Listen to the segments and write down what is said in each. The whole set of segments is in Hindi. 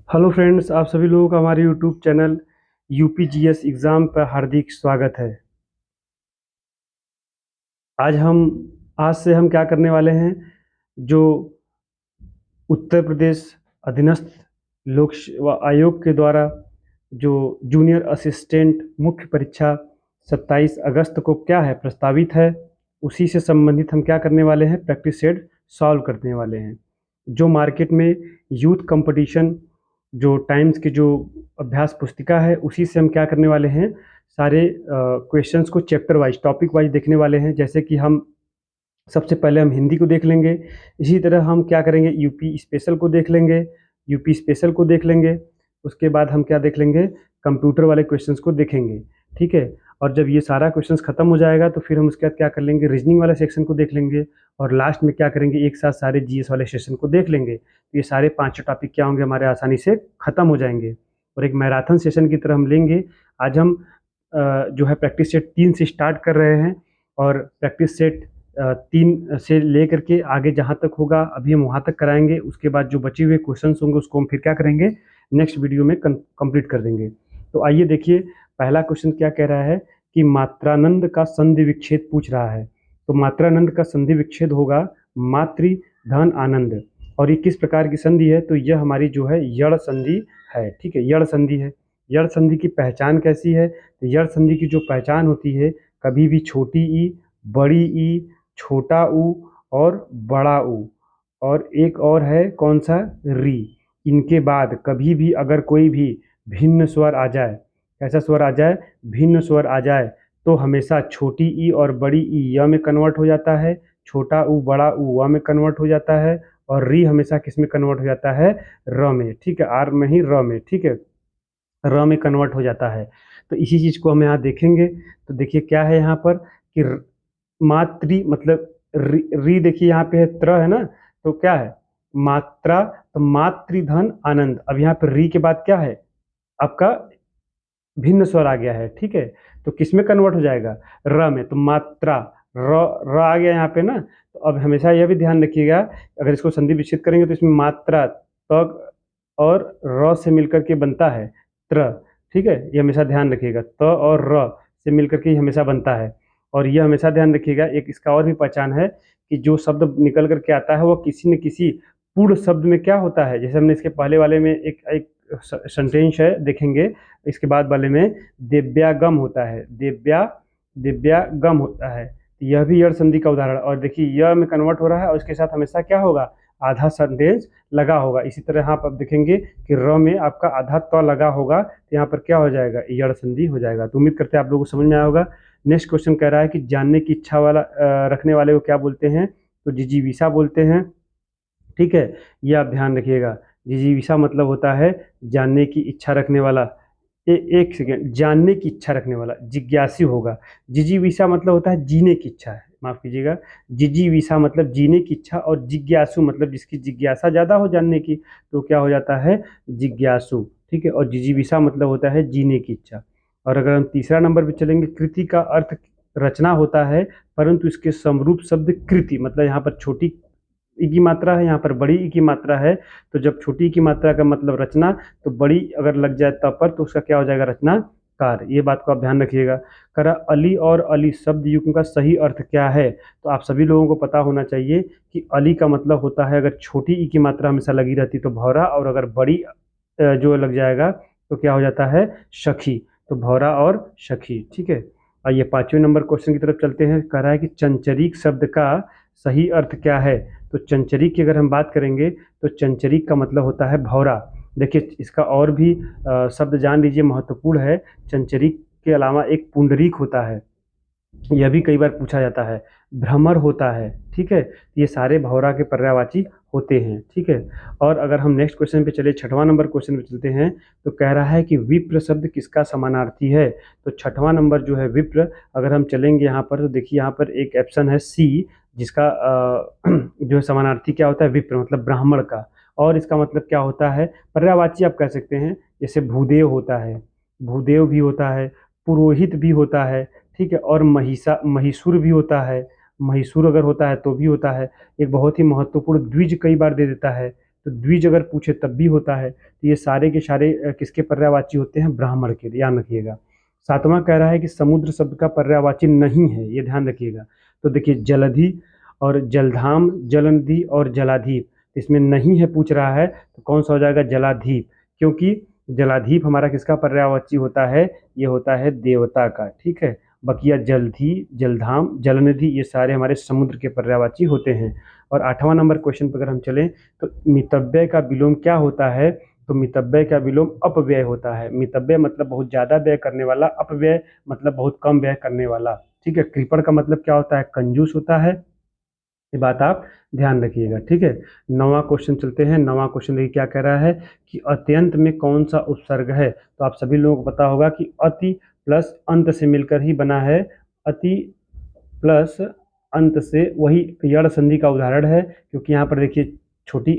हेलो फ्रेंड्स, आप सभी लोगों का हमारे यूट्यूब चैनल यूपीजीएस एग्ज़ाम पर हार्दिक स्वागत है। आज से हम क्या करने वाले हैं। जो उत्तर प्रदेश अधीनस्थ लोक सेवा आयोग के द्वारा जो जूनियर असिस्टेंट मुख्य परीक्षा 27 अगस्त को क्या है प्रस्तावित है, उसी से संबंधित हम क्या करने वाले हैं, प्रैक्टिस सेट सॉल्व करने वाले हैं। जो मार्केट में यूथ कंपटीशन जो टाइम्स की जो अभ्यास पुस्तिका है, उसी से हम क्या करने वाले हैं, सारे क्वेश्चंस को चैप्टर वाइज टॉपिक वाइज देखने वाले हैं। जैसे कि हम सबसे पहले हम हिंदी को देख लेंगे, इसी तरह हम क्या करेंगे, यूपी स्पेशल को देख लेंगे, यूपी स्पेशल को देख लेंगे। उसके बाद हम क्या देख लेंगे, कंप्यूटर वाले क्वेश्चंस को देखेंगे। ठीक है। और जब ये सारा क्वेश्चंस खत्म हो जाएगा तो फिर हम उसके बाद क्या कर लेंगे, रीजनिंग वाले सेक्शन को देख लेंगे। और लास्ट में क्या करेंगे, एक साथ सारे जीएस वाले सेशन को देख लेंगे। तो ये सारे पांचों टॉपिक क्या होंगे, हमारे आसानी से खत्म हो जाएंगे और एक मैराथन सेशन की तरह हम लेंगे। आज हम जो है प्रैक्टिस सेट 3 से स्टार्ट कर रहे हैं और प्रैक्टिस सेट 3 से लेकर के आगे जहाँ तक होगा अभी हम वहाँ तक कराएंगे। उसके बाद जो बचे हुए क्वेश्चंस होंगे उसको हम फिर क्या करेंगे, नेक्स्ट वीडियो में कंप्लीट कर देंगे। तो आइए देखिए, पहला क्वेश्चन क्या कह रहा है कि मात्रानंद का संधि विच्छेद पूछ रहा है। तो मात्रानंद का संधि विच्छेद होगा मातृ धन आनंद। और ये किस प्रकार की संधि है, तो यह हमारी जो है यड़ संधि है। ठीक है, यड़ संधि है। यड़ संधि की पहचान कैसी है, तो यड़ संधि की जो पहचान होती है, कभी भी छोटी ई, बड़ी ई, छोटा ऊ और बड़ा ऊ, और एक और है कौन सा, री। इनके बाद कभी भी अगर कोई भी भिन्न स्वर आ जाए, कैसा स्वर आ जाए, भिन्न स्वर आ जाए, तो हमेशा छोटी ई और बड़ी ई य में कन्वर्ट हो जाता है, छोटा ऊ बड़ा ऊ व में कन्वर्ट हो जाता है, और री हमेशा किस में कन्वर्ट हो जाता है, र में। ठीक है, आर में ही र में। ठीक है, र में कन्वर्ट हो जाता है। तो इसी चीज़ को हम यहाँ देखेंगे। तो देखिए क्या है यहाँ पर कि मातृ मतलब री देखिए यहाँ पे है, त्र है ना, तो क्या है मात्रा, तो मातृधन आनंद। अब यहाँ पर री के बाद क्या है आपका भिन्न स्वर आ गया है। ठीक है, तो किस में कन्वर्ट हो जाएगा, र में। तो मात्रा, र आ गया यहाँ पे ना। तो अब हमेशा यह भी ध्यान रखिएगा, अगर इसको संधि विच्छेद करेंगे तो इसमें मात्रा त और र से मिलकर के बनता है त्र। ठीक है, ये हमेशा ध्यान रखिएगा, त और र से मिलकर के हमेशा बनता है। और यह हमेशा ध्यान रखिएगा, एक इसका और भी पहचान है कि जो शब्द निकल करके आता है वो किसी न किसी पूर्ण शब्द में क्या होता है। जैसे हमने इसके पहले वाले में एक एक सेंटेंस है, देखेंगे इसके बाद वाले में दिव्यागम होता है, दिव्यागम होता है। यह भी यड़ संधि का उदाहरण। और देखिए यह में कन्वर्ट हो रहा है और इसके साथ हमेशा क्या होगा, आधा सेंटेंस लगा होगा। इसी तरह यहाँ पर देखेंगे कि र में आपका आधा त लगा होगा, तो यहाँ पर क्या हो जाएगा, यड़ संधि हो जाएगा। तो उम्मीद करते हैं आप लोगों को समझ में आया होगा। नेक्स्ट क्वेश्चन कह रहा है कि जानने की इच्छा वाला रखने वाले को क्या बोलते हैं, तो जिजीविषा बोलते हैं। ठीक है, ये आप ध्यान रखिएगा, जिजीविषा मतलब होता है जानने की इच्छा रखने वाला। एक सेकेंड, जानने की इच्छा रखने वाला जिज्ञासु होगा। जिजीविषा मतलब होता है जीने की इच्छा है, माफ कीजिएगा। जिजीविषा मतलब जीने की इच्छा, और जिज्ञासु मतलब जिसकी जिज्ञासा ज्यादा हो जानने की, तो क्या हो जाता है, जिज्ञासु। ठीक है, और जिजीविषा मतलब होता है जीने की इच्छा। और अगर हम तीसरा नंबर पे चलेंगे, कृति का अर्थ रचना होता है, परंतु इसके समरूप शब्द कृति, मतलब यहाँ पर छोटी ई की मात्रा है, यहाँ पर बड़ी ई की मात्रा है। तो जब छोटी ई की मात्रा का मतलब रचना, तो बड़ी अगर लग जाए तब पर, तो उसका क्या हो जाएगा, रचनाकार। ये बात को आप ध्यान रखिएगा। करा अली और अली शब्द युग्म का सही अर्थ क्या है, तो आप सभी लोगों को पता होना चाहिए कि अली का मतलब होता है, अगर छोटी ई की मात्रा हमेशा लगी रहती तो भौरा, और अगर बड़ी जो लग जाएगा तो क्या हो जाता है, सखी। तो भौरा और सखी। ठीक है, आइए पांचवें नंबर क्वेश्चन की तरफ चलते हैं। कह रहा है कि चंचरीक शब्द का सही अर्थ क्या है। तो चंचरीक की अगर हम बात करेंगे तो चंचरीक का मतलब होता है भौरा। देखिए इसका और भी शब्द जान लीजिए, महत्वपूर्ण है। चंचरीक के अलावा एक पुंडरीक होता है, यह भी कई बार पूछा जाता है। भ्रमर होता है। ठीक है, ये सारे भौरा के पर्यायवाची होते हैं। ठीक है, और अगर हम नेक्स्ट क्वेश्चन पे चले, छठवां नंबर क्वेश्चन पे चलते हैं, तो कह रहा है कि विप्र शब्द किसका समानार्थी है। तो छठवां नंबर जो है विप्र, अगर हम चलेंगे यहाँ पर तो देखिए यहाँ पर एक ऑप्शन है सी, जिसका जो है समानार्थी क्या होता है, विप्र मतलब ब्राह्मण का। और इसका मतलब क्या होता है, पर्यायवाची आप कह सकते हैं। जैसे भूदेव होता है, भूदेव भी होता है, पुरोहित भी होता है। ठीक है, और महिषुर भी होता है, महिषुर अगर होता है तो भी होता है। एक बहुत ही महत्वपूर्ण द्विज कई बार दे देता है, तो द्विज अगर पूछे तब भी होता है। तो ये सारे के सारे किसके पर्यायवाची होते हैं? ब्राह्मण के, ध्यान रखिएगा। सातवां कह रहा है कि समुद्र शब्द का पर्यायवाची नहीं है, ये ध्यान रखिएगा। तो देखिए जलधि और जलधाम, जलनिधि और जलाधीप, इसमें नहीं है पूछ रहा है, तो कौन सा हो जाएगा? जलाधीप, क्योंकि जलाधीप हमारा किसका पर्यायवाची होता है? ये होता है देवता का, ठीक है। बकिया जलधि, जलधाम, जलनिधि, ये सारे हमारे समुद्र के पर्यायवाची होते हैं। और 8वां नंबर क्वेश्चन पर अगर हम चलें तो मितव्यय का विलोम क्या होता है? तो मितव्यय का विलोम अपव्यय होता है। मितव्यय मतलब बहुत ज्यादा व्यय करने वाला, अपव्यय मतलब बहुत कम व्यय करने वाला, ठीक है। कृपण का मतलब क्या होता है? कंजूस होता है, ये बात आप ध्यान रखिएगा, ठीक है। 9वां क्वेश्चन चलते हैं। 9वां क्वेश्चन देखिए क्या कह रहा है कि अत्यंत में कौन सा उपसर्ग है? तो आप सभी लोगों को पता होगा कि अति प्लस अंत से मिलकर ही बना है। अति प्लस अंत से, वही यड़ संधि का उदाहरण है, क्योंकि यहाँ पर देखिए छोटी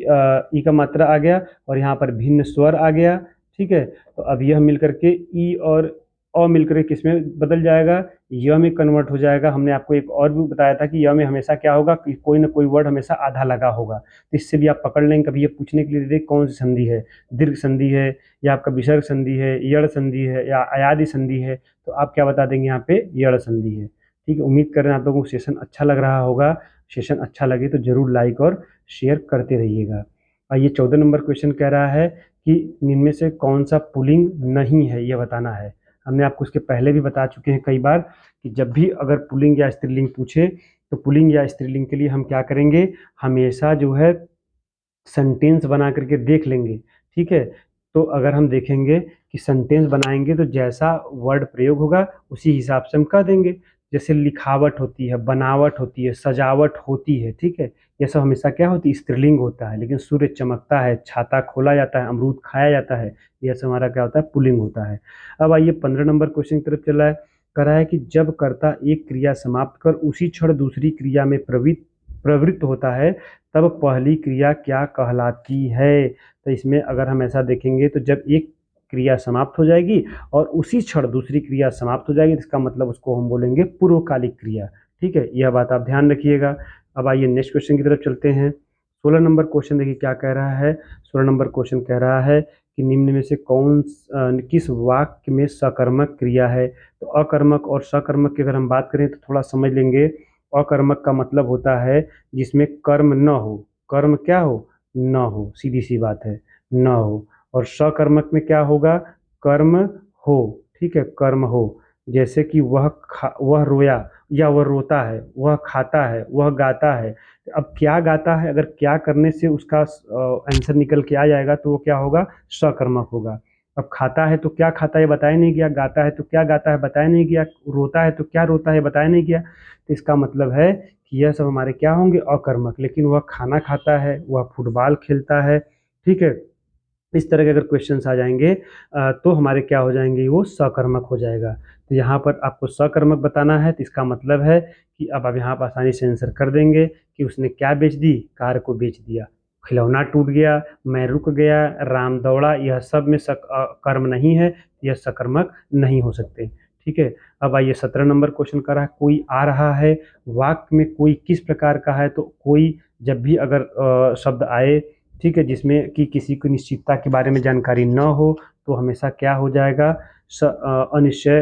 ई का मात्रा आ गया और यहाँ पर भिन्न स्वर आ गया, ठीक है। तो अब यह मिलकर के ई और अ मिलकर के किसमें बदल जाएगा? य में कन्वर्ट हो जाएगा। हमने आपको एक और भी बताया था कि य में हमेशा क्या होगा कि कोई ना कोई वर्ड हमेशा आधा लगा होगा, तो इससे भी आप पकड़ लेंगे। कभी ये पूछने के लिए दे कौन सी संधि है, दीर्घ संधि है या आपका विसर्ग संधि है, यड़ संधि है या अयादि संधि है, तो आप क्या बता देंगे? यहाँ पे यड़ संधि है, ठीक है। उम्मीद कर रहे हैं आप लोगों को सेशन अच्छा लग रहा होगा। सेशन अच्छा लगे तो जरूर लाइक और शेयर करते रहिएगा। आइए 14 नंबर क्वेश्चन कह रहा है कि निम्न में से कौन सा पुल्लिंग नहीं है, यह बताना है। हमने आपको इसके पहले भी बता चुके हैं कई बार कि जब भी अगर पुल्लिंग या स्त्रीलिंग पूछे तो पुल्लिंग या स्त्रीलिंग के लिए हम क्या करेंगे? हमेशा जो है सेंटेंस बना करके देख लेंगे, ठीक है। तो अगर हम देखेंगे कि सेंटेंस बनाएंगे तो जैसा वर्ड प्रयोग होगा उसी हिसाब से हम कह देंगे। जैसे लिखावट होती है, बनावट होती है, सजावट होती है, ठीक है। ये सब हमेशा क्या होती है? स्त्रीलिंग होता है। लेकिन सूर्य चमकता है, छाता खोला जाता है, अमरूद खाया जाता है, यह सब हमारा क्या होता है? पुल्लिंग होता है। अब आइए 15 नंबर क्वेश्चन की तरफ चला है। कह रहा है कि जब कर्ता एक क्रिया समाप्त कर उसी क्षण दूसरी क्रिया में प्रवृत्त होता है तब पहली क्रिया क्या कहलाती है? तो इसमें अगर हम ऐसा देखेंगे तो जब एक क्रिया समाप्त हो जाएगी और उसी क्षण दूसरी क्रिया समाप्त हो जाएगी, तो इसका मतलब उसको हम बोलेंगे पूर्वकालिक क्रिया, ठीक है। यह बात आप ध्यान रखिएगा। अब आइए नेक्स्ट क्वेश्चन की तरफ चलते हैं। 16 नंबर क्वेश्चन देखिए क्या कह रहा है। 16 नंबर क्वेश्चन कह रहा है कि निम्न में से किस वाक्य में सकर्मक क्रिया है? तो अकर्मक और सकर्मक की अगर हम बात करें तो थोड़ा समझ लेंगे। अकर्मक का मतलब होता है जिसमें कर्म न हो, कर्म क्या हो? न हो, सीधी सी बात है, न हो। और सकर्मक में क्या होगा? कर्म हो, ठीक है, कर्म हो। जैसे कि वह रोया या वह रोता है, वह खाता है, वह गाता है। अब क्या गाता है, अगर क्या करने से उसका आंसर निकल के आ जाएगा तो वो क्या होगा? सकर्मक होगा। अब खाता है तो क्या खाता है बताया नहीं गया, गाता है तो क्या गाता है बताया नहीं गया, रोता है तो क्या रोता है बताया नहीं गया। तो इसका मतलब है कि यह सब हमारे क्या होंगे? अकर्मक। लेकिन वह खाना खाता है, वह फुटबॉल खेलता है, ठीक है। इस तरह के अगर क्वेश्चंस आ जाएंगे तो हमारे क्या हो जाएंगे? वो सकर्मक हो जाएगा। तो यहाँ पर आपको सकर्मक बताना है, तो इसका मतलब है कि अब आप यहाँ पर आसानी से आंसर कर देंगे कि उसने क्या बेच दी? कार को बेच दिया। खिलौना टूट गया, मैं रुक गया, राम दौड़ा, यह सब में कर्म नहीं है, यह सकर्मक नहीं हो सकते, ठीक है। अब आइए 17 नंबर क्वेश्चन कर रहा है। कोई आ रहा है, वाक्य में कोई किस प्रकार का है? तो कोई जब भी अगर शब्द आए, ठीक है, जिसमें कि किसी को निश्चितता के बारे में जानकारी न हो, तो हमेशा क्या हो जाएगा? अनिश्चय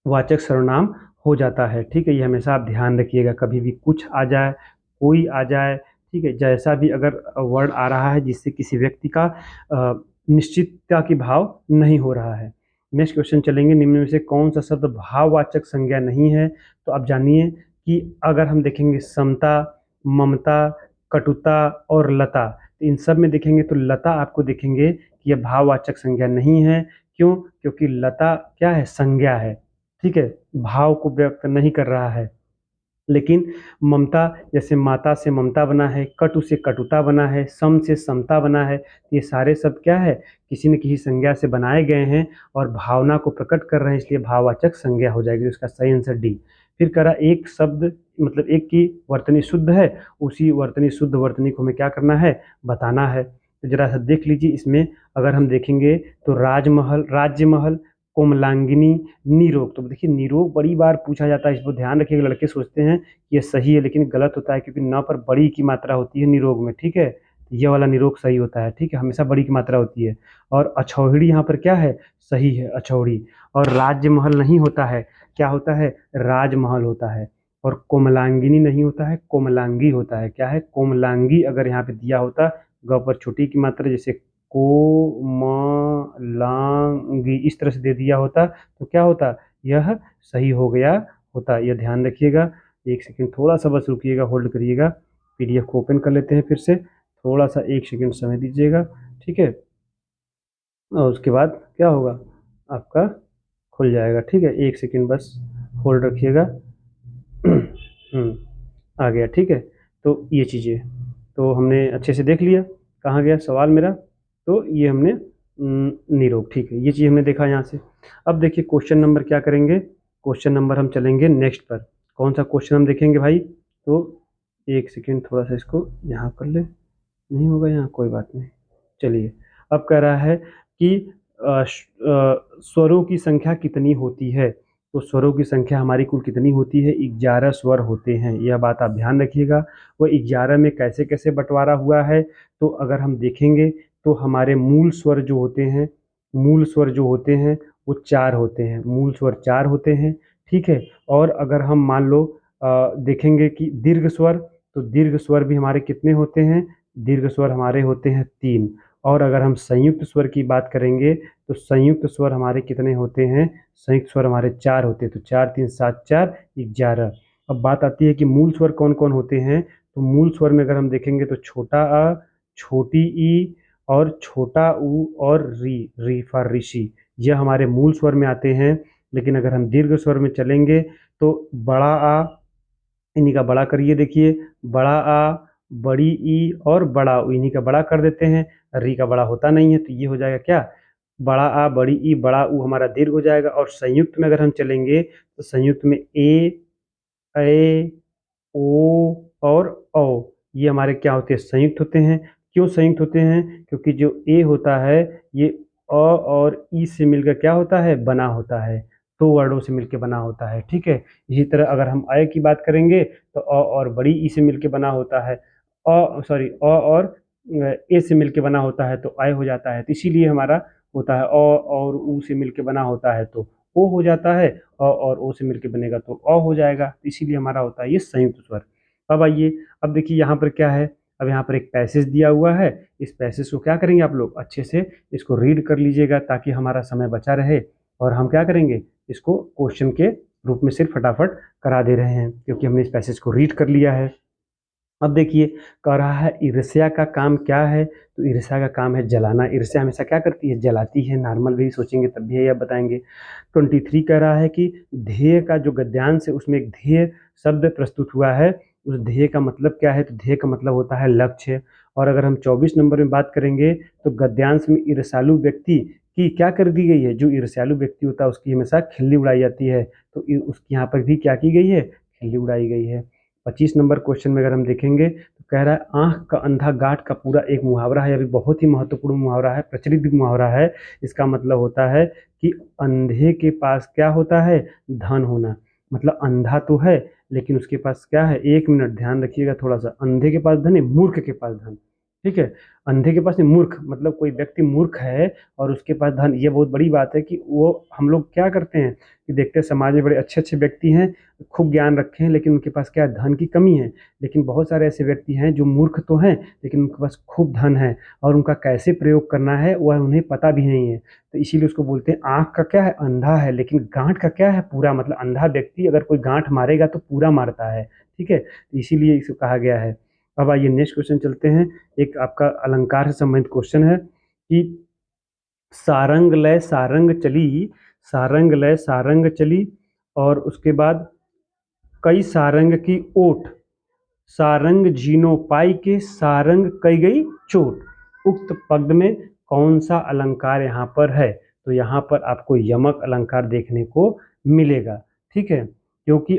वाचक सर्वनाम हो जाता है, ठीक है। ये हमेशा आप ध्यान रखिएगा, कभी भी कुछ आ जाए, कोई आ जाए, ठीक है, जैसा भी अगर वर्ड आ रहा है जिससे किसी व्यक्ति का निश्चितता की भाव नहीं हो रहा है। नेक्स्ट क्वेश्चन चलेंगे। निम्न में से कौन सा शब्द भाववाचक संज्ञा नहीं है? तो आप जानिए कि अगर हम देखेंगे समता, ममता, कटुता और लता, तो इन सब में देखेंगे तो लता आपको देखेंगे कि यह भाववाचक संज्ञा नहीं है। क्यों? क्योंकि लता क्या है? संज्ञा है, ठीक है, भाव को व्यक्त नहीं कर रहा है। लेकिन ममता, जैसे माता से ममता बना है, कटु से कटुता बना है, सम से समता बना है, ये सारे शब्द क्या है? किसी न किसी संज्ञा से बनाए गए हैं और भावना को प्रकट कर रहे हैं, इसलिए भाववाचक संज्ञा हो जाएगी। उसका सही आंसर डी। फिर करा एक शब्द मतलब एक की वर्तनी शुद्ध है, उसी वर्तनी शुद्ध वर्तनी को हमें क्या करना है? बताना है। तो जरा सा देख लीजिए, इसमें अगर हम देखेंगे तो राजमहल, राज्यमहल, कोमलांगिनी, निरोग। तो देखिए निरोग बड़ी बार पूछा जाता है, इसको ध्यान रखिएगा। लड़के सोचते हैं कि ये सही है लेकिन गलत होता है, क्योंकि न पर बड़ी की मात्रा होती है निरोग में, ठीक है। ये वाला निरोग सही होता है, ठीक है, हमेशा बड़ी की मात्रा होती है। और अछौहिड़ी यहाँ पर क्या है, सही है अछौड़ी। और राजमहल नहीं होता है, क्या होता है, राजमहल होता है। और कोमलांगिनी नहीं होता है, कोमलांगी होता है, क्या है, कोमलांगी अगर यहाँ पे दिया होता ग पर छोटी की मात्रा जैसे कोमलांगी इस तरह से दे दिया होता तो क्या होता, यह सही हो गया होता। यह ध्यान रखिएगा। एक सेकंड थोड़ा सा बस रुकिएगा, होल्ड करिएगा। पीडीएफ को ओपन कर लेते हैं फिर से, थोड़ा सा एक सेकंड समय दीजिएगा, ठीक है। और उसके बाद क्या होगा, आपका खुल जाएगा, ठीक है। एक सेकंड बस होल्ड रखिएगा। आ गया, ठीक है। तो ये चीज़ें तो हमने अच्छे से देख लिया। कहाँ गया सवाल मेरा, तो ये हमने निरोग, ठीक है, ये चीज़ हमने देखा यहाँ से। अब देखिए क्वेश्चन नंबर क्या करेंगे, क्वेश्चन नंबर हम चलेंगे नेक्स्ट पर। कौन सा क्वेश्चन हम देखेंगे भाई, तो एक सेकेंड थोड़ा सा इसको यहाँ कर ले, नहीं होगा यहाँ, कोई बात नहीं। चलिए अब कह रहा है कि स्वरों की संख्या कितनी होती है। तो स्वरों की संख्या हमारी कुल कितनी होती है, 11 स्वर होते हैं, यह बात आप ध्यान रखिएगा। वो 11 में कैसे कैसे बंटवारा हुआ है, तो अगर हम देखेंगे तो हमारे मूल स्वर जो होते हैं, मूल स्वर जो होते हैं वो 4 होते हैं, मूल स्वर 4 होते हैं, ठीक है। और अगर हम मान लो देखेंगे कि दीर्घ स्वर, तो दीर्घ स्वर भी हमारे कितने होते हैं, दीर्घ स्वर हमारे होते हैं 3। और अगर हम संयुक्त स्वर की बात करेंगे तो संयुक्त स्वर हमारे कितने होते हैं, संयुक्त स्वर हमारे 4 होते हैं। तो 4 3 7 4 11। अब बात आती है कि मूल स्वर कौन कौन होते हैं। तो मूल स्वर में अगर हम देखेंगे तो छोटा अ, छोटी ई और छोटा ऊ और री फॉर ऋषि, यह हमारे मूल स्वर में आते हैं। लेकिन अगर हम दीर्घ स्वर में चलेंगे तो बड़ा आ, इन्हीं का बड़ा करिए, देखिए बड़ा आ, बड़ी ई और बड़ा ऊ, इन्हीं का बड़ा कर देते हैं। री का बड़ा होता नहीं है, तो ये हो जाएगा क्या, बड़ा आ बड़ी ई बड़ा ऊ हमारा दीर्घ हो जाएगा। और संयुक्त में अगर हम चलेंगे तो संयुक्त में ए ओ और औ, ये हमारे क्या होते हैं, संयुक्त होते हैं। क्यों संयुक्त होते हैं, क्योंकि जो ए होता है ये अ और ई से मिलकर क्या होता है, बना होता है, दो वर्डों से मिलकर बना होता है, ठीक है। इसी तरह अगर हम अय की बात करेंगे तो अ और बड़ी ई से मिलकर बना होता है, अ और ए से मिलकर बना होता है तो अय हो जाता है। तो इसीलिए हमारा होता है अ और ऊ से मिलकर बना होता है तो ओ हो जाता है, अ और ओ से मिलकर बनेगा तो अ हो जाएगा, इसीलिए हमारा होता है ये संयुक्त स्वर। अब आइए, अब देखिए यहाँ पर क्या है, अब यहाँ पर एक पैसेज दिया हुआ है। इस पैसेज को क्या करेंगे आप लोग, अच्छे से इसको रीड कर लीजिएगा ताकि हमारा समय बचा रहे। और हम क्या करेंगे, इसको क्वेश्चन के रूप में सिर्फ फटाफट करा दे रहे हैं क्योंकि हमने इस पैसेज को रीड कर लिया है। अब देखिए कह रहा है ईर्ष्या का काम क्या है, तो ईर्ष्या का काम है जलाना। ईर्ष्या हमेशा क्या करती है, जलाती है। नॉर्मल भी सोचेंगे तब भी यह बताएंगे। 23 कह रहा है कि ध्येय का जो गद्यांश है उसमें एक ध्येय शब्द प्रस्तुत हुआ है, उस ध्येय का मतलब क्या है, तो ध्येय का मतलब होता है लक्ष्य। और अगर हम 24 नंबर में बात करेंगे तो गद्यांश में ईर्ष्यालु व्यक्ति की क्या कर दी गई है, जो ईर्ष्यालु व्यक्ति होता है उसकी हमेशा खिल्ली उड़ाई जाती है, तो उसकी यहाँ पर भी क्या की गई है, खिल्ली उड़ाई गई है। 25 नंबर क्वेश्चन में अगर हम देखेंगे तो कह रहा है आंख का अंधा गांठ का पूरा एक मुहावरा है, अभी बहुत ही महत्वपूर्ण मुहावरा है, प्रचलित भी मुहावरा है। इसका मतलब होता है कि अंधे के पास क्या होता है, धन होना। मतलब अंधा तो है लेकिन उसके पास क्या है, एक मिनट ध्यान रखिएगा थोड़ा सा, अंधे के पास धन है, मूर्ख के पास धन, ठीक है। अंधे के पास नहीं, मूर्ख मतलब कोई व्यक्ति मूर्ख है और उसके पास धन, ये बहुत बड़ी बात है कि वो हम लोग क्या करते हैं कि देखते हैं समाज में बड़े अच्छे अच्छे व्यक्ति हैं, खूब ज्ञान रखे हैं लेकिन उनके पास क्या है, धन की कमी है। लेकिन बहुत सारे ऐसे व्यक्ति हैं जो मूर्ख तो हैं लेकिन उनके पास खूब धन है और उनका कैसे प्रयोग करना है वह उन्हें पता भी नहीं है। तो इसीलिए उसको बोलते हैं आंख का क्या है, अंधा है, लेकिन गांठ का क्या है, पूरा। मतलब अंधा व्यक्ति अगर कोई गांठ मारेगा तो पूरा मारता है, ठीक है। तो इसीलिए इसको कहा गया है। अब आइए नेक्स्ट क्वेश्चन चलते हैं। एक आपका अलंकार से संबंधित क्वेश्चन है कि सारंग लय सारंग चली, सारंग लय सारंग चली, और उसके बाद कई सारंग की ओट, सारंग जीनो पाई के सारंग कई गई चोट। उक्त पद में कौन सा अलंकार यहाँ पर है, तो यहाँ पर आपको यमक अलंकार देखने को मिलेगा, ठीक है। क्योंकि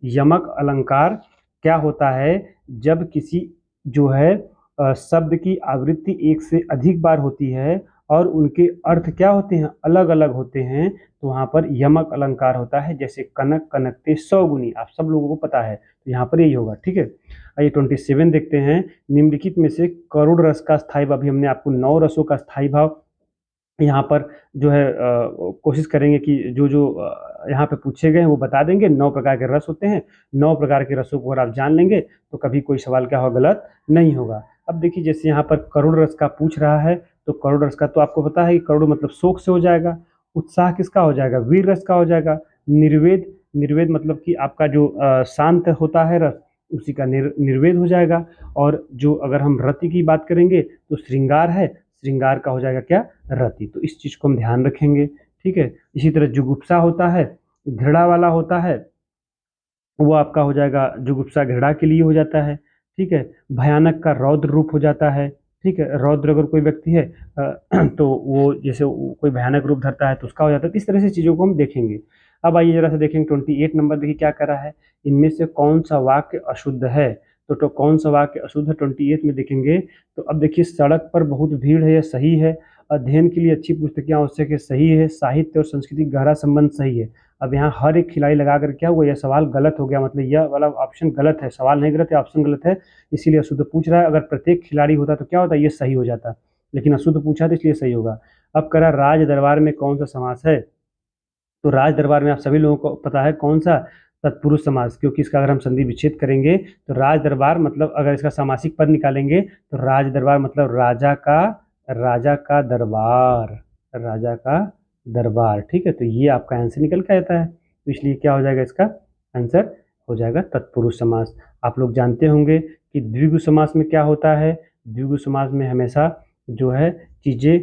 यमक अलंकार क्या होता है, जब किसी जो है शब्द की आवृत्ति एक से अधिक बार होती है और उनके अर्थ क्या होते हैं, अलग अलग होते हैं, तो वहाँ पर यमक अलंकार होता है, जैसे कनक कनकते 100 गुनी, आप सब लोगों को पता है, तो यहाँ पर यही होगा। ठीक है, आइए 27 देखते हैं। निम्नलिखित में से करुण रस का स्थायी भाव, अभी हमने आपको 9 रसों का स्थायी भाव यहाँ पर जो है कोशिश करेंगे कि जो जो यहाँ पे पूछे गए हैं वो बता देंगे। 9 प्रकार के रस होते हैं, 9 प्रकार के रसों को अगर आप जान लेंगे तो कभी कोई सवाल क्या होगा, गलत नहीं होगा। अब देखिए जैसे यहाँ पर करुण रस का पूछ रहा है, तो करुण रस का तो आपको पता है कि करुण मतलब शोक से हो जाएगा। उत्साह किसका हो जाएगा, वीर रस का हो जाएगा। निर्वेद, निर्वेद मतलब कि आपका जो शांत होता है रस, उसी का निर्वेद हो जाएगा। और जो अगर हम रति की बात करेंगे तो श्रृंगार है, श्रृंगार का हो जाएगा क्या, रति। तो इस चीज को हम ध्यान रखेंगे। ठीक है, इसी तरह जुगुप्सा होता है, घृणा वाला होता है, वो आपका हो जाएगा जुगुप्सा घृणा के लिए हो जाता है। ठीक है, भयानक का रौद्र रूप हो जाता है। ठीक है, रौद्र अगर कोई व्यक्ति है तो वो जैसे कोई भयानक रूप धरता है तो उसका हो जाता है। इस तरह से चीजों को हम देखेंगे। अब आइए जरा से देखेंगे 28 नंबर, देखिए क्या कर रहा है, इनमें से कौन सा वाक्य अशुद्ध है। तो कौन सा वाक्य अशुद्ध है 28 में देखेंगे। तो अब देखिए, सड़क पर बहुत भीड़ है, यह सही है। अध्ययन के लिए अच्छी पुस्तकें आवश्यक है, सही है। साहित्य और संस्कृति का गहरा संबंध, सही है। अब यहाँ हर एक खिलाड़ी लगा कर क्या हुआ, यह सवाल गलत हो गया, मतलब यह वाला ऑप्शन गलत है, सवाल नहीं गलत है, ऑप्शन गलत है, इसीलिए अशुद्ध पूछ रहा है। अगर प्रत्येक खिलाड़ी होता तो क्या होता, ये सही हो जाता, लेकिन अशुद्ध पूछा तो इसलिए सही होगा। अब करा राज दरबार में कौन सा समास है, तो राज दरबार में आप सभी लोगों को पता है कौन सा, तत्पुरुष समास, क्योंकि इसका अगर हम संधि विच्छेद करेंगे तो राज दरबार मतलब अगर इसका सामासिक पद निकालेंगे तो राज दरबार मतलब राजा का दरबार, राजा का दरबार। ठीक है, तो ये आपका आंसर निकल के आता है, तो इसलिए क्या हो जाएगा, इसका आंसर हो जाएगा तत्पुरुष समास। आप लोग जानते होंगे कि द्विगु समास में क्या होता है, द्विगु समास में हमेशा जो है चीजें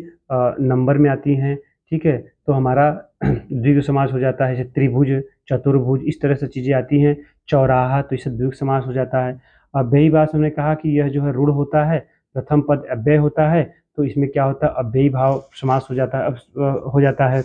नंबर में आती हैं। ठीक है, तो हमारा द्विगु समास हो जाता है, जैसे त्रिभुज, चतुर्भुज, इस तरह से चीजें आती हैं। चौराहा, तो इससे द्विगु समास हो जाता है। अव्ययी भाव हमने कहा कि यह जो है रूढ़ होता है, प्रथम पद अव्यय होता है, तो इसमें क्या होता है, अव्ययी भाव समास हो जाता है। अब हो जाता है,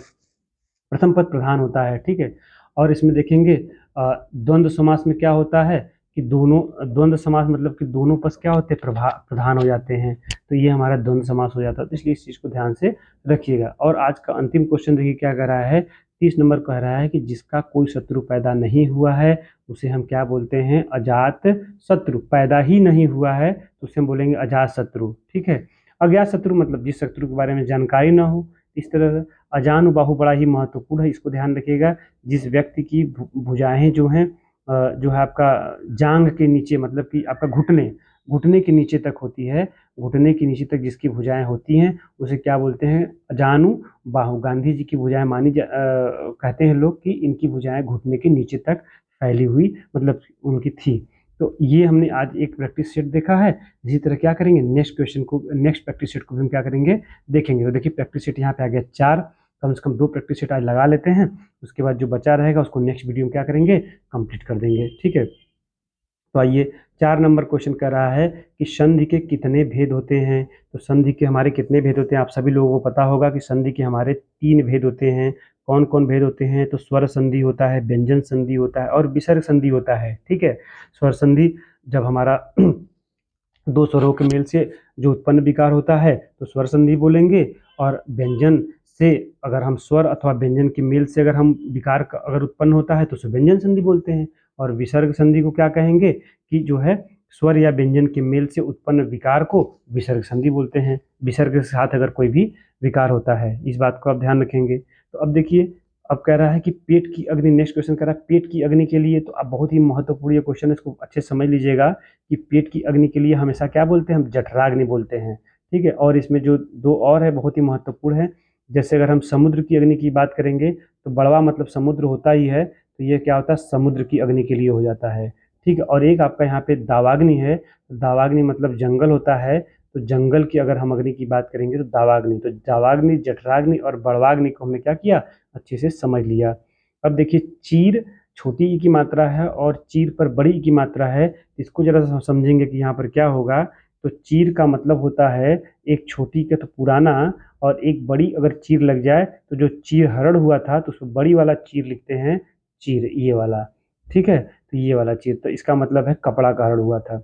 प्रथम पद प्रधान होता है। ठीक है, और इसमें देखेंगे द्वंद्व समास में क्या होता है कि दोनों, द्वंद्व समास मतलब कि दोनों पद क्या होते हैं, प्रधान हो जाते हैं, तो ये हमारा द्वंद्व समास हो जाता है। तो इसलिए इस चीज को ध्यान से रखिएगा। और आज का अंतिम क्वेश्चन देखिए क्या कह रहा है, 30 नंबर कह रहा है कि जिसका कोई शत्रु पैदा नहीं हुआ है उसे हम क्या बोलते हैं, अजात शत्रु। पैदा ही नहीं हुआ है तो उसे हम बोलेंगे अजात शत्रु। ठीक है, अज्ञात शत्रु मतलब जिस शत्रु के बारे में जानकारी ना हो। इस तरह से अजानुबाहु बड़ा ही महत्वपूर्ण है, इसको ध्यान रखिएगा। जिस व्यक्ति की भुजाएं जो हैं जो है आपका जांग के नीचे, मतलब कि आपका घुटने, घुटने के नीचे तक होती है, घुटने के नीचे तक जिसकी भुजाएं होती हैं उसे क्या बोलते हैं, अजानु बाहु। गांधी जी की भुजाएं कहते हैं लोग कि इनकी भुजाएं घुटने के नीचे तक फैली हुई मतलब उनकी थी। तो ये हमने आज एक प्रैक्टिस सेट देखा है। इसी तरह क्या करेंगे, नेक्स्ट क्वेश्चन को, नेक्स्ट प्रैक्टिस सेट को भी हम क्या करेंगे, देखेंगे। तो देखिए प्रैक्टिस सेट यहाँ पे आ गया 4, कम से कम 2 प्रैक्टिस सेट आज लगा लेते हैं, उसके बाद जो बचा रहेगा उसको नेक्स्ट वीडियो में क्या करेंगे, कंप्लीट कर देंगे। ठीक है, तो आइए 4 नंबर क्वेश्चन कर रहा है कि संधि के कितने भेद होते हैं। तो संधि के हमारे कितने भेद होते हैं, आप सभी लोगों को पता होगा कि संधि के हमारे 3 भेद होते हैं। कौन कौन भेद होते हैं, तो स्वर संधि होता है, व्यंजन संधि होता है और विसर्ग संधि होता है। ठीक है, स्वर संधि जब हमारा दो स्वरों के मेल से जो उत्पन्न विकार होता है तो स्वर संधि बोलेंगे, और व्यंजन से अगर हम स्वर अथवा व्यंजन के मेल से अगर हम विकार अगर उत्पन्न होता है तो उसे व्यंजन संधि बोलते हैं। और विसर्ग संधि को क्या कहेंगे कि जो है स्वर या व्यंजन के मेल से उत्पन्न विकार को विसर्ग संधि बोलते हैं। विसर्ग के साथ अगर कोई भी विकार होता है, इस बात को आप ध्यान रखेंगे। तो अब देखिए, अब कह रहा है कि पेट की अग्नि, नेक्स्ट क्वेश्चन कह रहा है पेट की अग्नि के लिए, तो अब बहुत ही महत्वपूर्ण ये क्वेश्चन है, इसको अच्छे से समझ लीजिएगा कि पेट की अग्नि के लिए हमेशा क्या बोलते हैं, हम जठराग्नि बोलते हैं। ठीक है, और इसमें जो 2 और है बहुत ही महत्वपूर्ण है। जैसे अगर हम समुद्र की अग्नि की बात करेंगे तो बड़वा मतलब समुद्र होता ही है, तो ये क्या होता है, समुद्र की अग्नि के लिए हो जाता है। ठीक है, और एक आपका यहाँ पे दावाग्नि है, तो दावाग्नि मतलब जंगल होता है, तो जंगल की अगर हम अग्नि की बात करेंगे तो दावाग्नि। तो दावाग्नि, जठराग्नि और बड़वाग्नि को हमने क्या किया, अच्छे से समझ लिया। अब देखिए, चीर छोटी ई की मात्रा है और चीर पर बड़ी ई की मात्रा है, इसको जरा सा समझेंगे कि यहाँ पर क्या होगा। तो चीर का मतलब होता है एक छोटी का तो पुराना, और एक बड़ी अगर चीर लग जाए तो जो चीर हरण हुआ था तो उसको बड़ी वाला चीर लिखते हैं, चीर ये वाला। ठीक है, तो ये वाला चीर, तो इसका मतलब है कपड़ा का हरण हुआ था।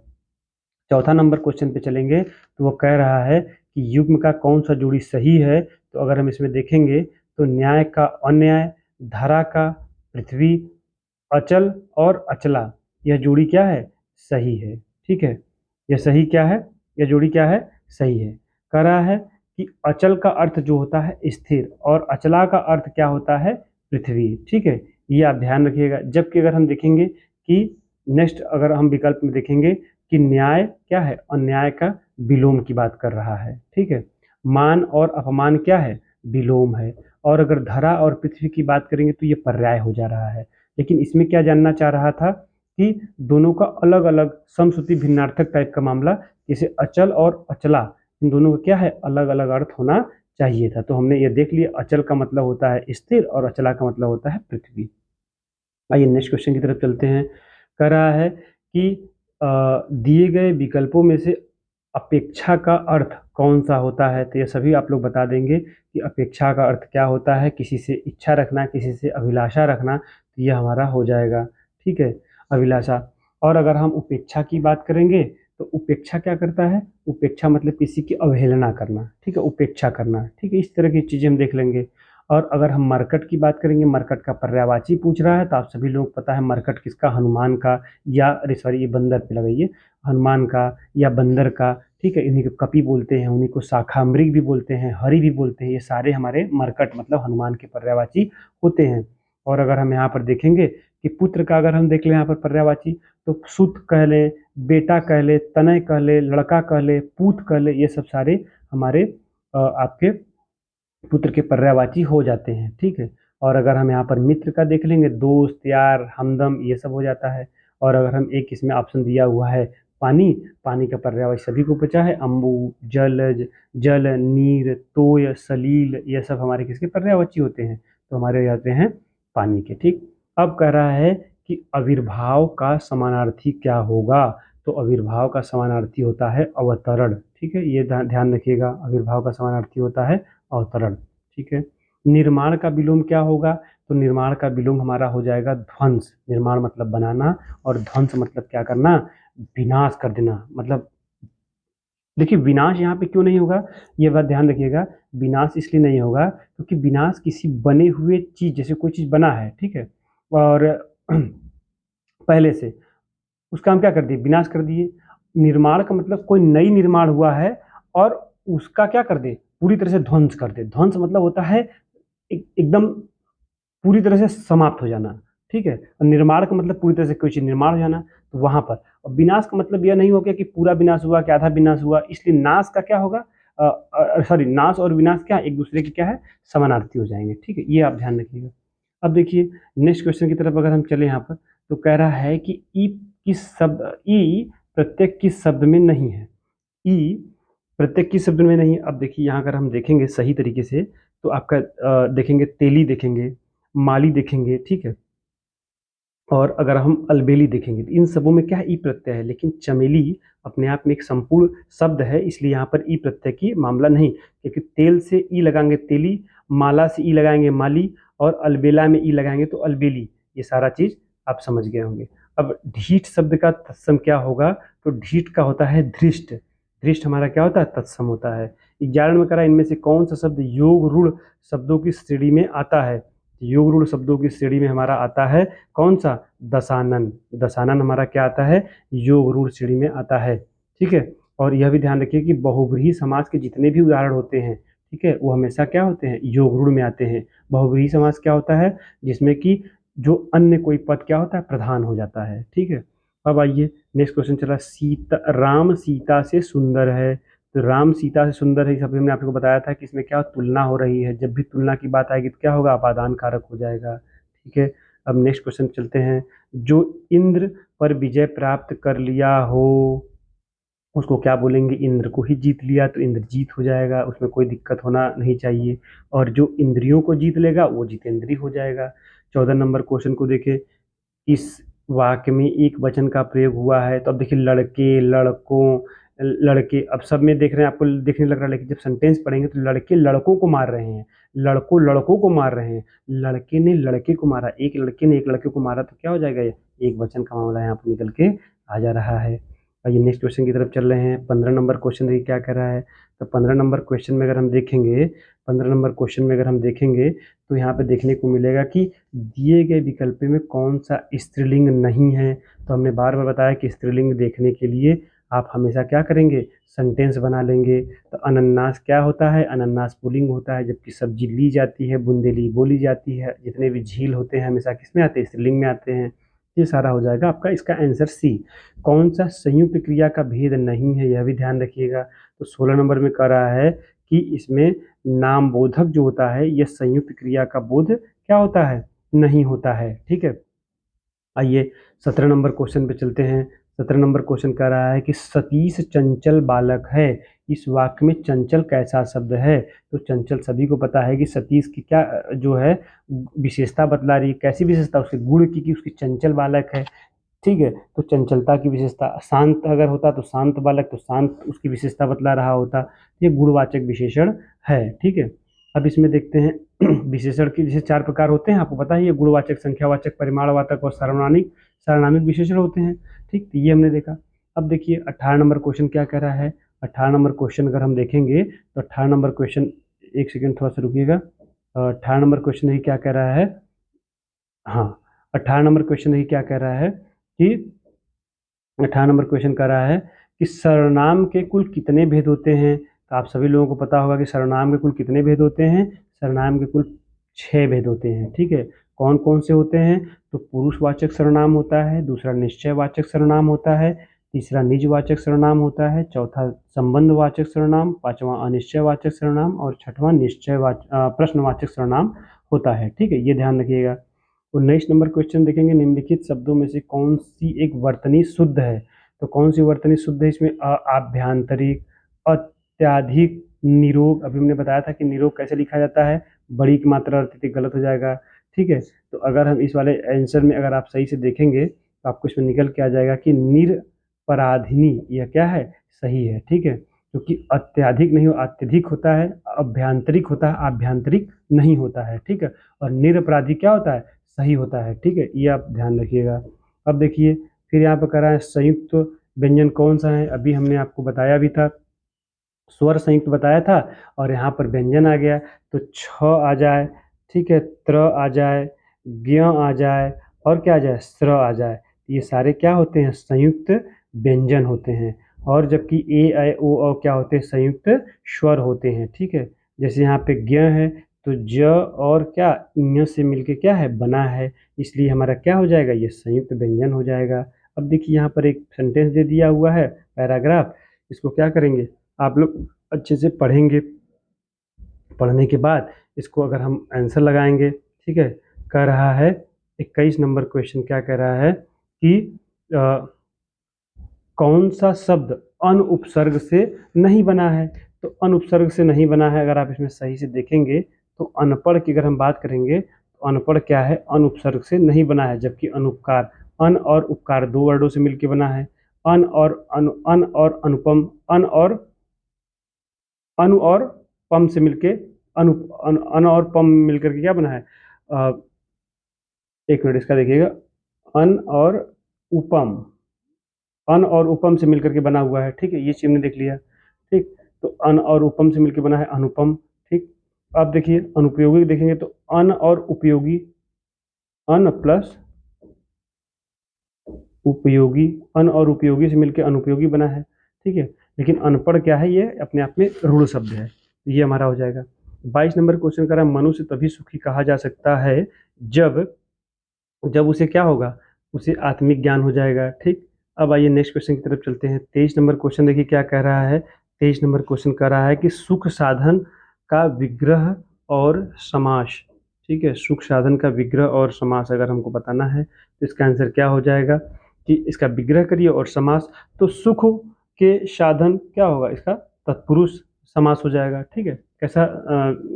चौथा नंबर क्वेश्चन पे चलेंगे, तो वो कह रहा है कि युग्म का कौन सा जोड़ी सही है, तो अगर हम इसमें देखेंगे तो न्याय का अन्याय, धरा का पृथ्वी, अचल और अचला, यह जोड़ी क्या है, सही है। ठीक है, यह सही क्या है, यह जोड़ी क्या है, सही है। कह रहा है कि अचल का अर्थ जो होता है स्थिर और अचला का अर्थ क्या होता है, पृथ्वी। ठीक है, ये आप ध्यान रखिएगा। जबकि अगर हम देखेंगे कि नेक्स्ट अगर हम विकल्प में देखेंगे कि न्याय क्या है, अन्याय का विलोम की बात कर रहा है। ठीक है, मान और अपमान क्या है, विलोम है। और अगर धरा और पृथ्वी की बात करेंगे तो ये पर्याय हो जा रहा है। लेकिन इसमें क्या जानना चाह रहा था कि दोनों का अलग अलग समश्रुति भिन्नार्थक टाइप का मामला, जैसे अचल और अचला, इन दोनों का क्या है, अलग अलग अर्थ होना चाहिए था। तो हमने ये देख लिया, अचल का मतलब होता है स्थिर और अचला का मतलब होता है पृथ्वी। आइए नेक्स्ट क्वेश्चन की तरफ चलते हैं। कह रहा है कि दिए गए विकल्पों में से अपेक्षा का अर्थ कौन सा होता है। तो ये सभी आप लोग बता देंगे कि अपेक्षा का अर्थ क्या होता है। किसी से इच्छा रखना, किसी से अभिलाषा रखना, तो यह हमारा हो जाएगा। ठीक है, अभिलाषा। और अगर हम उपेक्षा की बात करेंगे तो उपेक्षा क्या करता है, उपेक्षा मतलब किसी की अवहेलना करना। ठीक है, उपेक्षा करना। ठीक है, इस तरह की चीज़ें हम देख लेंगे। और अगर हम मरकट की बात करेंगे, मरकट का पर्यायवाची पूछ रहा है, तो आप सभी लोग पता है मरकट किसका, हनुमान का, या अरे सॉरी ये बंदर पे लगाइए, हनुमान का या बंदर का। ठीक है, इन्हीं को कपि बोलते हैं, उन्हीं को शाखामृग भी बोलते हैं, हरि भी बोलते हैं। ये सारे हमारे मरकट मतलब हनुमान के पर्यायवाची होते हैं। और अगर हम यहाँ पर देखेंगे कि पुत्र का अगर हम देख लें यहाँ पर पर्यायवाची, तो सुत कह लें, बेटा कह ले, तनय कह ले, लड़का कह ले, पूत कह ले, ये सब सारे हमारे आपके पुत्र के पर्यायवाची हो जाते हैं। ठीक है, और अगर हम यहाँ पर मित्र का देख लेंगे, दोस्त, यार, हमदम, ये सब हो जाता है। और अगर हम एक इसमें ऑप्शन दिया हुआ है पानी, पानी का पर्यायवाची सभी को बचा है, अम्बु, जलज, जल, नीर, तोय, सलील, ये सब हमारे किसके पर्यायवाची होते हैं, तो हमारे हो जाते हैं पानी के। ठीक, अब कह रहा है कि आविर्भाव का समानार्थी क्या होगा। तो आविर्भाव का समानार्थी होता है अवतरण। ठीक है, ये ध्यान रखिएगा, आविर्भाव का समानार्थी होता है अवतरण। ठीक है, निर्माण का विलोम क्या होगा, तो निर्माण का विलोम हमारा हो जाएगा ध्वंस। निर्माण मतलब बनाना और ध्वंस मतलब क्या करना, विनाश कर देना। मतलब देखिए विनाश यहाँ पे क्यों नहीं होगा, ये बात ध्यान रखिएगा। विनाश इसलिए नहीं होगा क्योंकि विनाश किसी बने हुए चीज, जैसे कोई चीज बना है, ठीक है, और पहले से उसका हम क्या कर दिए, विनाश कर दिए। निर्माण का मतलब कोई नई निर्माण हुआ है और उसका क्या कर दे, पूरी तरह से ध्वंस कर दे। ध्वंस मतलब होता है एकदम पूरी तरह से समाप्त हो जाना। ठीक है, और निर्माण का मतलब पूरी तरह से कोई चीज निर्माण हो जाना, तो वहां पर। और विनाश का मतलब यह नहीं हो गया कि पूरा विनाश हुआ कि आधा विनाश हुआ, इसलिए नाश का क्या होगा, सॉरी, नाश और विनाश क्या एक दूसरे के क्या है, समानार्थी हो जाएंगे। ठीक है, ये आप ध्यान रखिएगा। अब देखिए नेक्स्ट क्वेश्चन की तरफ अगर हम चले यहाँ पर, तो कह रहा है कि ई किस शब्द, ई प्रत्येक किस शब्द में नहीं है। ई प्रत्येक किस शब्द में नहीं है। अब देखिए यहाँ अगर हम देखेंगे सही तरीके से, तो आपका देखेंगे तेली देखेंगे, माली देखेंगे, ठीक है, और अगर हम अलबेली देखेंगे तो इन सबों में क्या है, ई प्रत्यय है। लेकिन चमेली अपने आप में एक संपूर्ण शब्द है, इसलिए यहाँ पर ई प्रत्यय की मामला नहीं, क्योंकि तेल से ई लगाएंगे तेली, माला से ई लगाएंगे माली, और अलबेला में ई लगाएंगे तो अलबेली। ये सारा चीज आप समझ गए होंगे। अब ढीठ शब्द का तत्सम क्या होगा, तो ढीठ का होता है धृष्ट। धृष्ट हमारा क्या होता है, तत्सम होता है। 11 में करा इनमें से कौन सा शब्द योग रूढ़ शब्दों की श्रेणी में आता है। योग रूढ़ शब्दों की श्रेणी में हमारा आता है कौन सा, दशानन। दशानन हमारा क्या आता है, योग रूढ़ श्रेणी में आता है। ठीक है, और यह भी ध्यान रखिए कि बहुव्रीहि समास के जितने भी उदाहरण होते हैं, ठीक है, वो हमेशा क्या होते हैं, योग रूढ़ में आते हैं। बहुव्रीहि समास क्या होता है, जिसमें कि जो अन्य कोई पद क्या होता है, प्रधान हो जाता है। ठीक है, अब आइए नेक्स्ट क्वेश्चन चला, सीता, राम सीता से सुंदर है। तो राम सीता से सुंदर है, इस अभी मैंने आपको बताया था कि इसमें क्या तुलना हो रही है। जब भी तुलना की बात आएगी तो क्या होगा, अपादान कारक हो जाएगा। ठीक है, अब नेक्स्ट क्वेश्चन चलते हैं। जो इंद्र पर विजय प्राप्त कर लिया हो उसको क्या बोलेंगे, इंद्र को ही जीत लिया, तो इंद्रजीत हो जाएगा, उसमें कोई दिक्कत होना नहीं चाहिए। और जो इंद्रियों को जीत लेगा वो जितेंद्री हो जाएगा। 14 नंबर क्वेश्चन को देखें, इस वाक्य में एक वचन का प्रयोग हुआ है। तो अब देखिए लड़के, लड़कों, लड़के, अब सब में देख रहे हैं, आपको देखने लग रहा है, लेकिन जब सेंटेंस पढ़ेंगे तो लड़के लड़कों को मार रहे हैं, लड़कों लड़कों को मार रहे हैं, लड़के ने लड़के को मारा, एक लड़के ने एक लड़के को मारा, तो क्या हो जाएगा, ये एक वचन का मामला यहाँ पर निकल के आ जा रहा है। आइए नेक्स्ट क्वेश्चन की तरफ चल रहे हैं। 15 नंबर क्वेश्चन देखिए क्या कह रहा है। तो 15 नंबर क्वेश्चन में अगर हम देखेंगे, 15 नंबर क्वेश्चन में अगर हम देखेंगे तो यहाँ पे देखने को मिलेगा कि दिए गए विकल्प में कौन सा स्त्रीलिंग नहीं है। तो हमने बार बार बताया कि स्त्रीलिंग देखने के लिए आप हमेशा क्या करेंगे, सेंटेंस बना लेंगे। तो अनन्नास क्या होता है, अनन्नास पुल्लिंग होता है, जबकि सब्जी ली जाती है, बुंदेली बोली जाती है। जितने भी झील होते हैं हमेशा किस में आते हैं, स्त्रीलिंग में आते हैं। ये सारा हो जाएगा आपका इसका आंसर सी। कौन सा संयुक्त क्रिया का भेद नहीं है, यह भी ध्यान रखिएगा। तो 16 नंबर में कह रहा है कि इसमें नाम बोधक जो होता है यह संयुक्त क्रिया का बोध क्या होता है, नहीं होता है। ठीक है, आइए 17 नंबर क्वेश्चन पे चलते हैं। 17 नंबर क्वेश्चन कह रहा है कि सतीश चंचल बालक है। इस वाक्य में चंचल कैसा शब्द है। तो चंचल सभी को पता है कि सतीश की क्या जो है विशेषता बतला रही है। कैसी विशेषता, उसके गुण की कि उसकी चंचल बालक है। ठीक है, तो चंचलता की विशेषता। शांत अगर होता तो शांत बालक, तो शांत उसकी विशेषता बतला रहा होता। ये गुणवाचक विशेषण है। ठीक है, अब इसमें देखते हैं विशेषण के जैसे 4 प्रकार होते हैं, आपको पता है, ये गुणवाचक, संख्यावाचक, परिमाणवाचक और सार्वनामिक सार्वनामिक विशेषण होते हैं। ठीक, तो ये हमने देखा। अब देखिए 18 नंबर क्वेश्चन क्या कह रहा है। 18 नंबर क्वेश्चन अगर हम देखेंगे तो 18 नंबर क्वेश्चन, एक सेकेंड थोड़ा सा रुकिएगा। 18 नंबर क्वेश्चन ही क्या कह रहा है, हाँ 18 नंबर क्वेश्चन ही क्या कह रहा है कि 18 नंबर क्वेश्चन कह रहा है कि सर्वनाम के कुल कितने भेद होते हैं। तो आप सभी लोगों को पता होगा कि सर्वनाम के कुल कितने भेद होते हैं। सर्वनाम के कुल 6 भेद होते हैं। ठीक है, कौन कौन से होते हैं। तो पुरुषवाचक सर्वनाम होता है, दूसरा निश्चयवाचक सर्वनाम होता है, तीसरा निजवाचक सर्वनाम होता है, चौथा संबंधवाचक सर्वनाम, पांचवा अनिश्चयवाचक सर्वनाम और छठवां प्रश्नवाचक सर्वनाम होता है। ठीक है, ये ध्यान रखिएगा। तो नेक्स्ट नंबर क्वेश्चन देखेंगे, निम्नलिखित शब्दों में से कौन सी एक वर्तनी शुद्ध है। तो कौन सी वर्तनी शुद्ध है, इसमें आभ्यंतरिक, अत्यधिक, निरोग। अभी हमने बताया था कि निरोग कैसे लिखा जाता है, बड़ी की मात्रा अत्यधिक गलत हो जाएगा। ठीक है, तो अगर हम इस वाले आंसर में अगर आप सही से देखेंगे तो आपको इसमें निकल के आ जाएगा कि निरपराधिनी, यह क्या है, सही है। ठीक है, क्योंकि अत्यधिक नहीं, अत्यधिक होता है, अभ्यंतरिक होता है, आभ्यंतरिक नहीं होता है। ठीक है, और निरपराधी क्या होता है, सही होता है। ठीक है, ये आप ध्यान रखिएगा। अब देखिए फिर यहाँ पर कह रहा है संयुक्त व्यंजन कौन सा है। अभी हमने आपको बताया भी था, स्वर संयुक्त बताया था, और यहाँ पर व्यंजन आ गया। तो छ आ जाए, ठीक है, त्र आ जाए, ज्ञ आ जाए, और क्या आ जाए, स्र आ जाए। ये सारे क्या होते हैं, संयुक्त व्यंजन होते हैं। और जबकि ए ऐ ओ औ क्या होते हैं, संयुक्त स्वर होते हैं। ठीक है, जैसे यहाँ पे ज्ञ है तो ज और क्या ञ से मिलके क्या है, बना है, इसलिए हमारा क्या हो जाएगा, ये संयुक्त व्यंजन हो जाएगा। अब देखिए यहाँ पर एक सेंटेंस दे दिया हुआ है, पैराग्राफ। इसको क्या करेंगे, आप लोग अच्छे से पढ़ेंगे। पढ़ने के बाद इसको अगर हम आंसर लगाएंगे। ठीक है, कह रहा है 21 नंबर क्वेश्चन क्या कह रहा है कि कौन सा शब्द अन उपसर्ग से नहीं बना है। तो अन उपसर्ग से नहीं बना है, अगर आप इसमें सही से देखेंगे तो अनपढ़ की अगर हम बात करेंगे तो अनपढ़ क्या है, अन उपसर्ग से नहीं बना है। जबकि अनुपकार, अन और उपकार दो वर्डों से मिलकर बना है। अन और अन और अनुपम, अनु और पम से मिलके अन और पम मिलकर के क्या बना है, एक मिनट इसका देखिएगा, अन और उपम, अन और उपम से मिलकर के बना हुआ है। ठीक है, ये चीज हमने देख लिया। ठीक, तो अन और उपम से मिलकर बना है अनुपम। ठीक, अब देखिए अनुपयोगी देखेंगे तो अन और उपयोगी, अन प्लस उपयोगी, अन और उपयोगी से मिलकर अनुपयोगी बना है। ठीक है, लेकिन अनपढ़ क्या है, ये अपने आप में रूढ़ शब्द है, ये हमारा हो जाएगा। 22 नंबर क्वेश्चन कर रहा है, मनुष्य तभी सुखी कहा जा सकता है जब जब उसे क्या होगा, उसे आत्मिक ज्ञान हो जाएगा। ठीक, अब आइए नेक्स्ट क्वेश्चन की तरफ चलते हैं। 23 नंबर क्वेश्चन देखिए क्या कह रहा है। 23 नंबर क्वेश्चन कह रहा है कि सुख साधन का विग्रह और समास। ठीक है, सुख साधन का विग्रह और समास अगर हमको बताना है तो इसका आंसर क्या हो जाएगा कि इसका विग्रह करिए और समास। तो सुख के साधन क्या होगा, इसका तत्पुरुष समास हो जाएगा। ठीक है, कैसा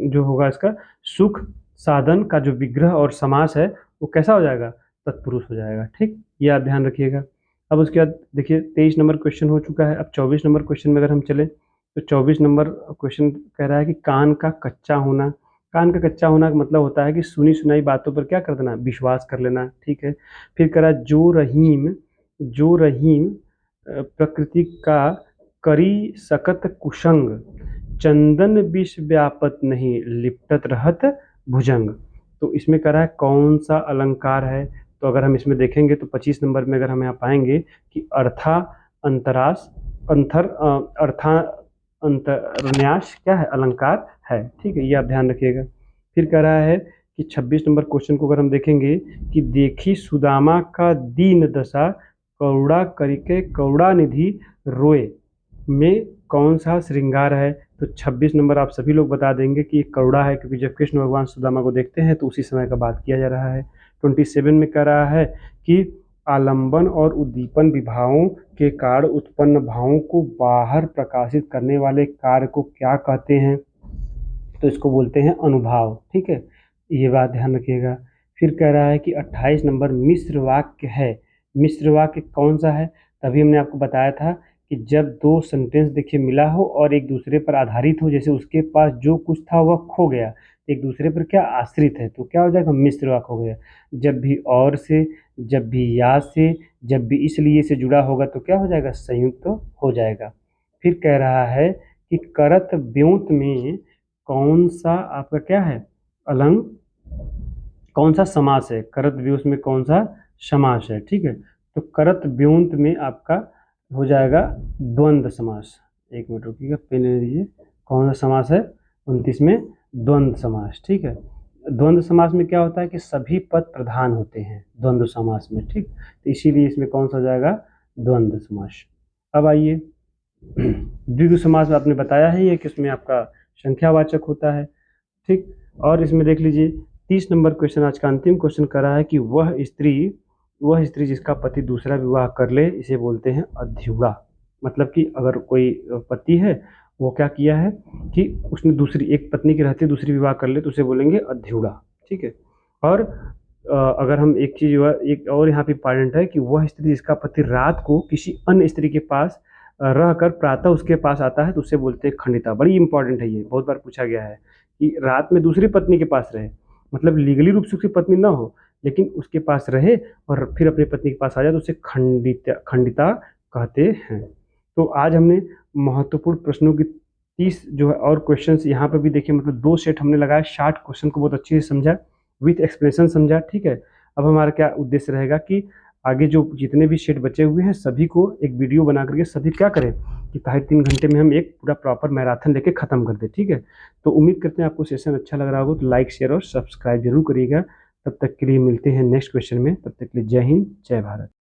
जो होगा इसका, सुख साधन का जो विग्रह और समास है वो कैसा हो जाएगा, तत्पुरुष हो जाएगा। ठीक, ये आप ध्यान रखिएगा। अब उसके बाद देखिए 23 नंबर क्वेश्चन हो चुका है। अब 24 नंबर क्वेश्चन में अगर हम चले तो 24 नंबर क्वेश्चन कह रहा है कि कान का कच्चा होना। कान का कच्चा होना का मतलब होता है कि सुनी सुनाई बातों पर क्या कर देना, विश्वास कर लेना। ठीक है, फिर कह रहा है जो रहीम प्रकृति का करी सकत कुसंग, चंदन विष व्यापत नहीं, लिपटत रहत भुजंग। तो इसमें कह रहा है कौन सा अलंकार है। तो अगर हम इसमें देखेंगे तो 25 नंबर में अगर हम यहाँ पाएंगे कि अर्था अंतरास अंतर अर्था अंतरन्यास क्या है, अलंकार है। ठीक है, ये आप ध्यान रखिएगा। फिर कह रहा है कि 26 नंबर क्वेश्चन को अगर हम देखेंगे कि देखी सुदामा का दीन दशा, करुणा करके करुणा निधि रोए में कौन सा श्रृंगार है। तो 26 नंबर आप सभी लोग बता देंगे कि ये करुणा है, क्योंकि जब कृष्ण भगवान सुदामा को देखते हैं तो उसी समय का बात किया जा रहा है। 27 में कह रहा है कि आलंबन और उद्दीपन विभावों के कारण उत्पन्न भावों को बाहर प्रकाशित करने वाले कार्य को क्या कहते हैं। तो इसको बोलते हैं अनुभाव। ठीक है, ये बात ध्यान रखिएगा। फिर कह रहा है कि 28 नंबर मिश्र वाक्य है। मिश्र वाक्य कौन सा है। तभी हमने आपको बताया था कि जब दो सेंटेंस देखिए मिला हो और एक दूसरे पर आधारित हो, जैसे उसके पास जो कुछ था वह खो गया, एक दूसरे पर क्या आश्रित है, तो क्या हो जाएगा, मिश्र वाक्य हो गया। जब भी और से, जब भी या से, जब भी इसलिए से जुड़ा होगा तो क्या हो जाएगा, संयुक्त हो जाएगा। फिर कह रहा है कि करत ब्योंत में कौन सा आपका क्या है, अलंग कौन सा समास है, करत व्योत में कौन सा समास है। ठीक है, तो करत व्योंत में आपका हो जाएगा द्वंद्व समास। एक मिनट रुकिएगा, पेन ले लीजिए। कौन सा समास है, 29 में द्वंद्व समास। ठीक है, द्वंद्व समास में क्या होता है कि सभी पद प्रधान होते हैं द्वंद्व समास में। ठीक, तो इसीलिए इसमें कौन सा हो जाएगा, द्वंद्व समास। अब आइए द्विगु समास में आपने बताया है ये कि इसमें आपका संख्यावाचक होता है। ठीक, और इसमें देख लीजिए 30 नंबर क्वेश्चन, आज का अंतिम क्वेश्चन कर रहा है कि वह स्त्री जिसका पति दूसरा विवाह कर ले इसे बोलते हैं अध्युगा। मतलब कि अगर कोई पति है वो क्या किया है कि उसने दूसरी, एक पत्नी के रहते दूसरी विवाह कर ले तो उसे बोलेंगे अध्युगा। ठीक है, और अगर हम एक चीज़, एक और यहाँ पे इंपॉर्टेंट है कि वह स्त्री जिसका पति रात को किसी अन्य स्त्री के पास रहकर प्रातः उसके पास आता है तो उसे बोलते हैं खंडिता। बड़ी इंपॉर्टेंट है, ये बहुत बार पूछा गया है कि रात में दूसरी पत्नी के पास रहे, मतलब लीगली रूप से उसकी पत्नी ना हो लेकिन उसके पास रहे और फिर अपनी पत्नी के पास आ जाए तो उसे खंडिता कहते हैं। तो आज हमने महत्वपूर्ण प्रश्नों की 30 जो है और क्वेश्चंस यहाँ पर भी देखिए, मतलब 2 सेट हमने लगाया, 60 क्वेश्चन को बहुत अच्छे से समझा, विथ एक्सप्लेनेशन समझा। ठीक है, अब हमारा क्या उद्देश्य रहेगा कि आगे जो जितने भी सेट बचे हुए हैं सभी को एक वीडियो बना करके सभी क्या करें कि 2.5-3 घंटे में हम एक पूरा प्रॉपर मैराथन लेके ख़त्म कर दें। ठीक है, तो उम्मीद करते हैं आपको सेशन अच्छा लग रहा होगा, तो लाइक शेयर और सब्सक्राइब जरूर करिएगा। तब तक के लिए मिलते हैं नेक्स्ट क्वेश्चन में, तब तक के लिए जय हिंद जय भारत।